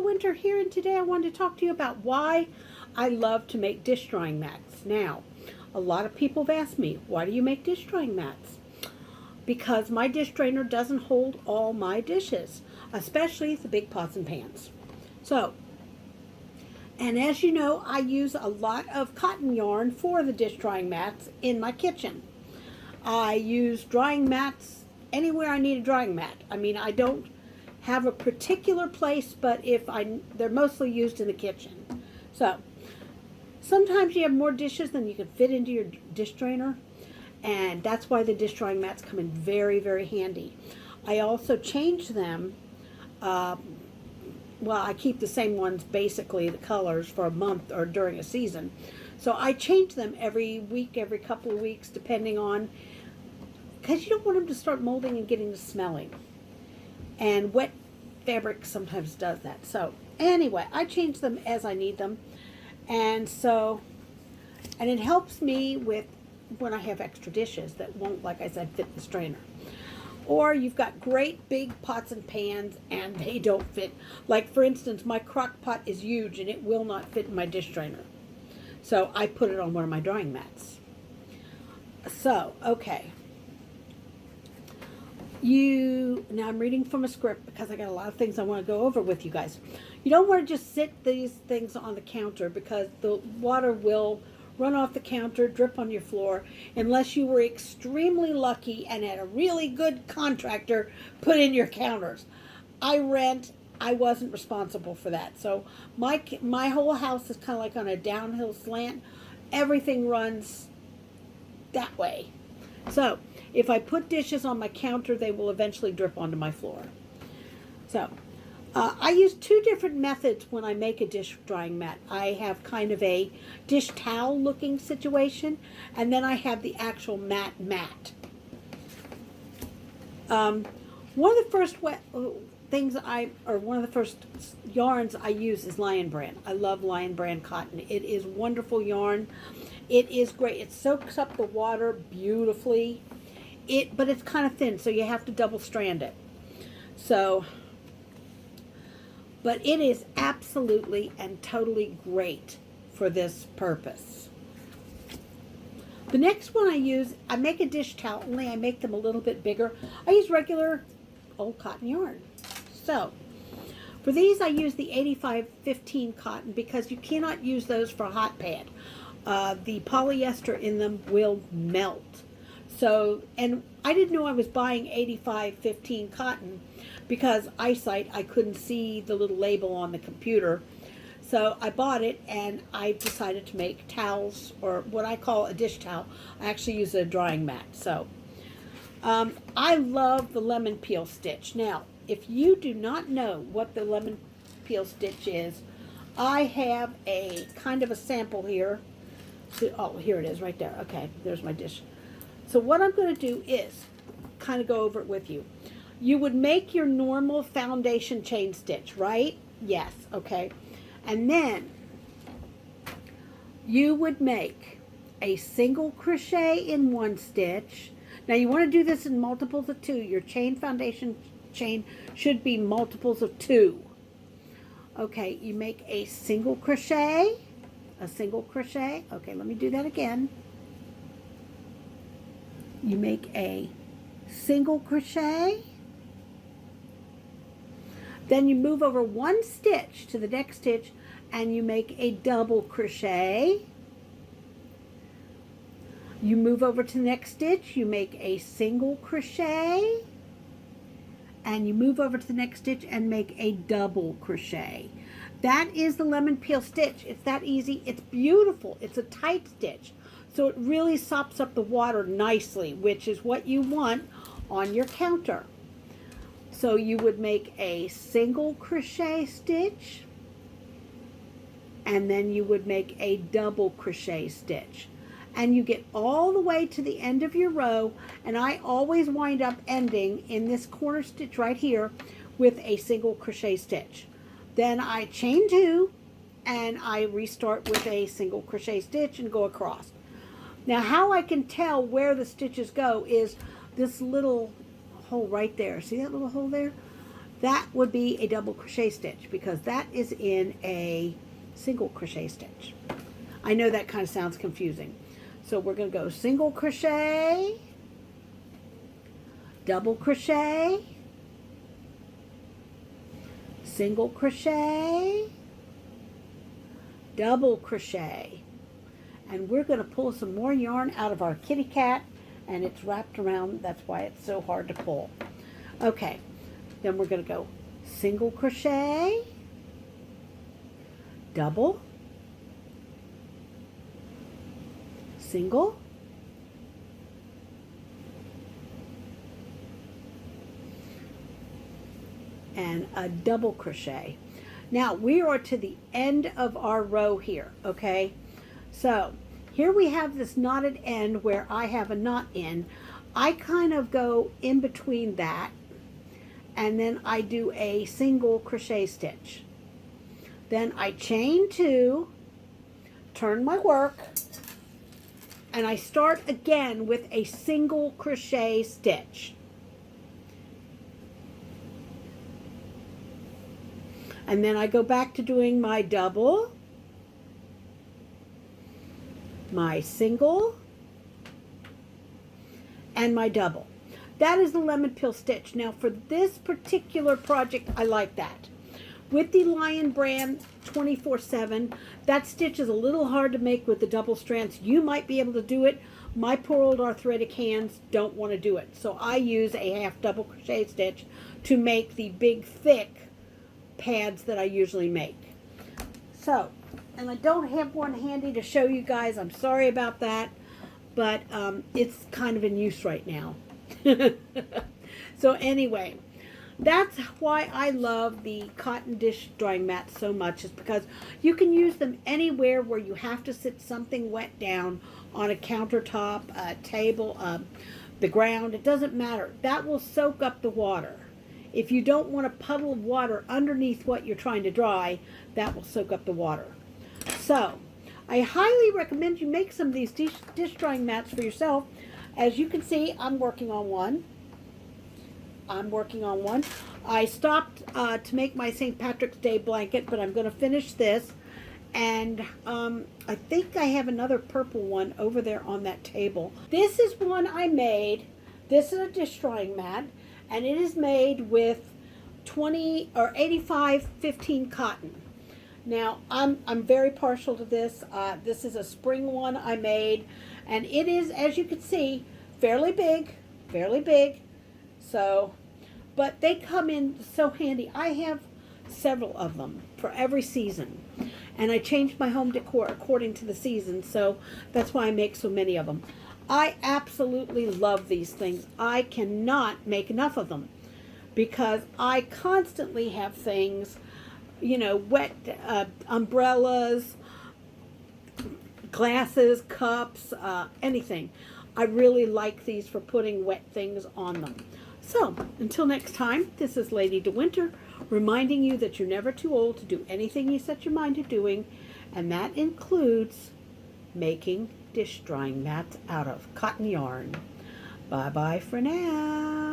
Winter here, and today I wanted to talk to you about why I love to make dish drying mats. Now, a lot of people have asked me, why do you make dish drying mats? Because my dish drainer doesn't hold all my dishes, especially the big pots and pans. So, and as you know, I use a lot of cotton yarn for the dish drying mats in my kitchen. I use drying mats anywhere I need a drying mat. I mean, I don't have a particular place, but they're mostly used in the kitchen. So sometimes you have more dishes than you can fit into your dish drainer, and that's why the dish drying mats come in very, very handy. I also change them. Well, I keep the same ones, basically the colors, for a month or during a season. So I change them every week, every couple of weeks, depending on, because you don't want them to start molding and getting to smelling. And wet fabric sometimes does that. So anyway, I change them as I need them. And it helps me with when I have extra dishes that won't, like I said, fit the strainer. Or you've got great big pots and pans and they don't fit. Like, for instance, my crock pot is huge and it will not fit in my dish drainer. So I put it on one of my drying mats. So, okay. Now I'm reading from a script because I got a lot of things I want to go over with you guys. You don't want to just sit these things on the counter because the water will run off the counter, drip on your floor, unless you were extremely lucky and had a really good contractor put in your counters. I wasn't responsible for that. So my whole house is kind of like on a downhill slant. Everything runs that way. So if I put dishes on my counter, they will eventually drip onto my floor. So I use two different methods when I make a dish drying mat. I have kind of a dish towel looking situation, and then I have the actual mat. One of the first one of the first yarns I use is Lion Brand. I love Lion Brand cotton. It is wonderful yarn. It is great. It soaks up the water beautifully. But it's kind of thin, so you have to double strand it. But it is absolutely and totally great for this purpose. The next one I make a dish towel, only I make them a little bit bigger. I use regular old cotton yarn. So for these I use the 85-15 cotton because you cannot use those for a hot pad. The polyester in them will melt. So, and I didn't know I was buying 85-15 cotton because eyesight, I couldn't see the little label on the computer. So I bought it and I decided to make towels, or what I call a dish towel. I actually use a drying mat. So I love the lemon peel stitch. Now, if you do not know what the lemon peel stitch is, I have a kind of a sample here. Oh, here it is right there. Okay, there's my dish. So what I'm going to do is kind of go over it with you. You would make your normal foundation chain stitch, right? Yes, okay. And then you would make a single crochet in one stitch. Now you want to do this in multiples of 2. Your foundation chain should be multiples of 2. Okay, you make a single crochet. Okay, let me do that again. You make a single crochet, then you move over one stitch to the next stitch and you make a double crochet. You move over to the next stitch, you make a single crochet, and you move over to the next stitch and make a double crochet. That is the lemon peel stitch. It's that easy. It's beautiful. It's a tight stitch. So it really sops up the water nicely, which is what you want on your counter. So you would make a single crochet stitch, and then you would make a double crochet stitch. And you get all the way to the end of your row, and I always wind up ending in this corner stitch right here with a single crochet stitch. Then I chain 2, and I restart with a single crochet stitch and go across. Now, how I can tell where the stitches go is this little hole right there. See that little hole there? that would be a double crochet stitch because that is in a single crochet stitch. I know that kind of sounds confusing. So we're going to go single crochet, double crochet, single crochet, double crochet. And we're going to pull some more yarn out of our kitty cat, and it's wrapped around. That's why it's so hard to pull. Okay, then we're going to go single crochet, double, single, and a double crochet. Now we are to the end of our row here, okay? So here we have this knotted end where I have a knot in. I kind of go in between that, and then I do a single crochet stitch. Then I chain two, turn my work, and I start again with a single crochet stitch. And then I go back to doing my double, my single, and my double. That is the lemon peel stitch. Now for this particular project, I like that. With the Lion brand 24/7, that stitch is a little hard to make with the double strands. You might be able to do it. My poor old arthritic hands don't want to do it. So I use a half double crochet stitch to make the big thick pads that I usually make. So, and I don't have one handy to show you guys. I'm sorry about that, but it's kind of in use right now. So anyway, that's why I love the cotton dish drying mats so much, is because you can use them anywhere where you have to sit something wet down on a countertop, a table, the ground. It doesn't matter. That will soak up the water. If you don't want a puddle of water underneath what you're trying to dry, that will soak up the water. So, I highly recommend you make some of these dish drying mats for yourself. As you can see, I'm working on one. I stopped to make my St. Patrick's Day blanket, but I'm going to finish this. And I think I have another purple one over there on that table. This is one I made. This is a dish drying mat, and it is made with 20 or 85/15 cotton. Now I'm very partial to this. This is a spring one I made, and it is, as you can see, fairly big. So, but they come in so handy. I have several of them for every season, and I changed my home decor according to the season, so that's why I make so many of them. I absolutely love these things. I cannot make enough of them because I constantly have things, you know, wet umbrellas, glasses, cups, anything. I really like these for putting wet things on them. So, until next time, this is Lady DeWinter, reminding you that you're never too old to do anything you set your mind to doing, and that includes making dish drying mats out of cotton yarn. Bye-bye for now.